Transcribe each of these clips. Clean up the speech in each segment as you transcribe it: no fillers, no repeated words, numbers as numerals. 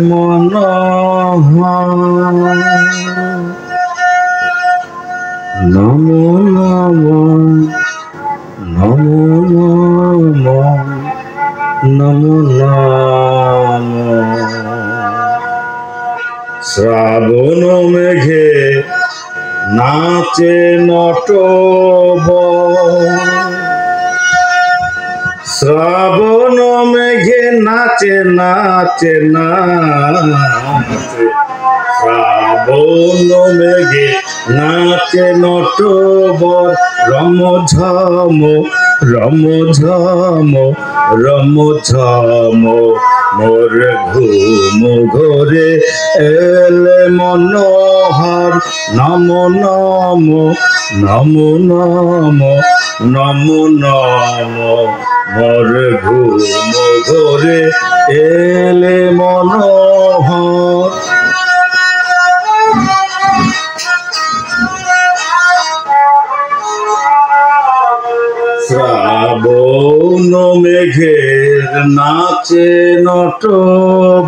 মনোহর নমো নমো নমো নমো নমো নমো। শ্রাবণ মেঘে নাচে নটবর, শ্রাবণ মেঘে নাচে নাচে নাচে, শ্রাবণ মেঘে নাচে নটবর, রমঝম রমঝম রমঝম। মোর ঘুম ঘরে এলে মনোহর, নমো নমো নমো নমো নমো নমো। মোর ঘুম ঘরে এলে মনোহর। শ্রাবণ মেঘের নাচে নটবর,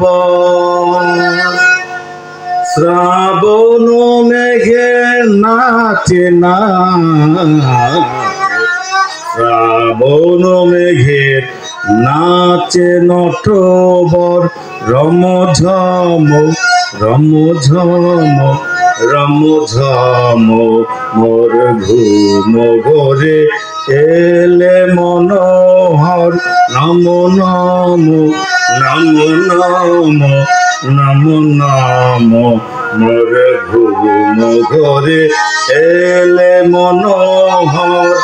শ্রাবণ মেঘের নাচে নাচে, শ্রাবণ মেঘের নাচে নটবর, রমঝম রমঝম রমঝম। মোর ঘুম ঘরে এলে মনোহর, নমো নমো নমো নমো নমো নমো। মোর ঘুম ঘরে এলে মনোহর।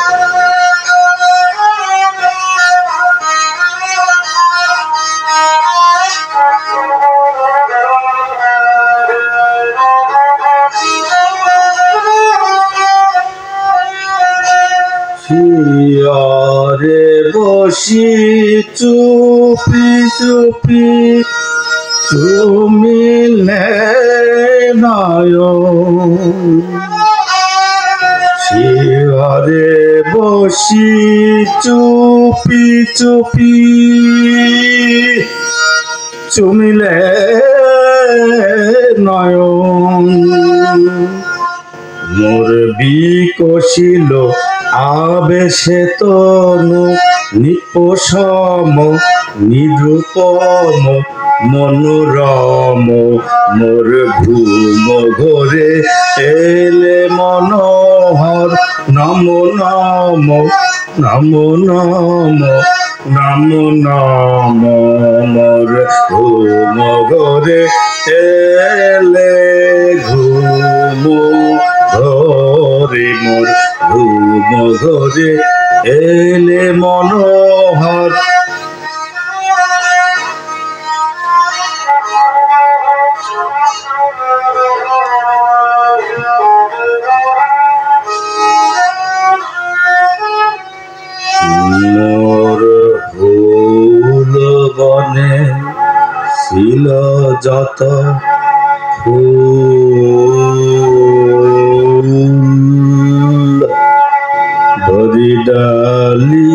শিয়রে বসি চুপি চুপি চুমিলে নয়ন, শিয়রে বসি চুপি চুপি চুমিলে নয়ন। মোর বিকশিল আবেশে তনু, নিপসম নিরূপম মনোরম। মোর ঘুম ঘরে এলে মনোহর, নমো নমো নমো নমো নমো নমো। মোর ঘুম ঘরে এলে ঘুম ঘরে, মোর ঘুম ঘরে এলে মনোহর। মোর ফুল বনে ছিল যত ফুল, ধরি ডালি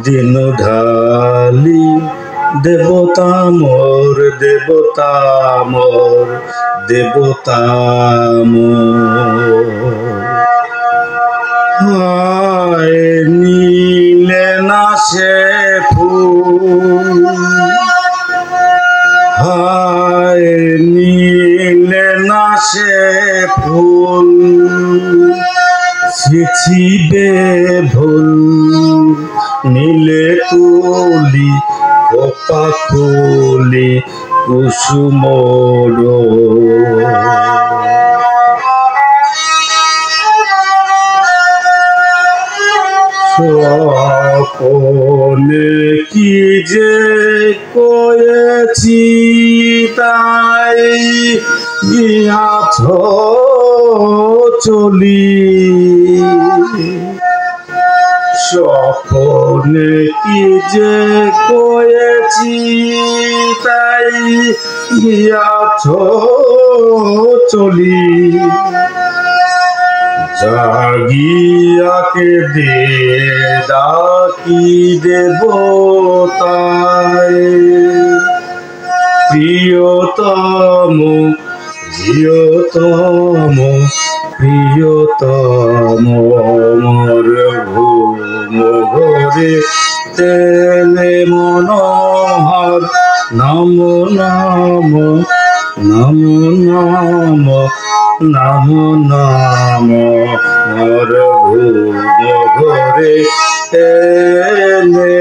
দিন ঢালি, দেবতা মোর দেবতা মোর দেবতা মোর। হায় নীলে না সে ফুল, হায় নীলে না সে ফুল, ছিছিবে ভুল নীলে তুলি খোপা খুলি কুসুমর। স্বপনে কি যে কয়েছি তাই গিয়াছ চলি, স্বপনে কি যে কয়েছি তাই গিয়াছ চলি। জাগিয়াকে দে ডাকি দেবতায়, প্রিয়তম প্রিয়তম প্রিয়তম মোর ঘুম ঘরে তেলে মনোহর নাম নাম নাম নাম নাম নাম মোর ঘুম ঘরে তেলে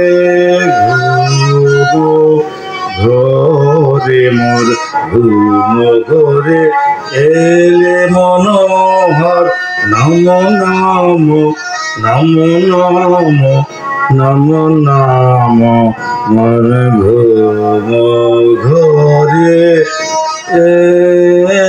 ঘুম ঘরে মোর ঘুম ঘরে এলে মনোহর নাম নাম নাম নাম নাম নাম মোর ঘুম ঘরে এলে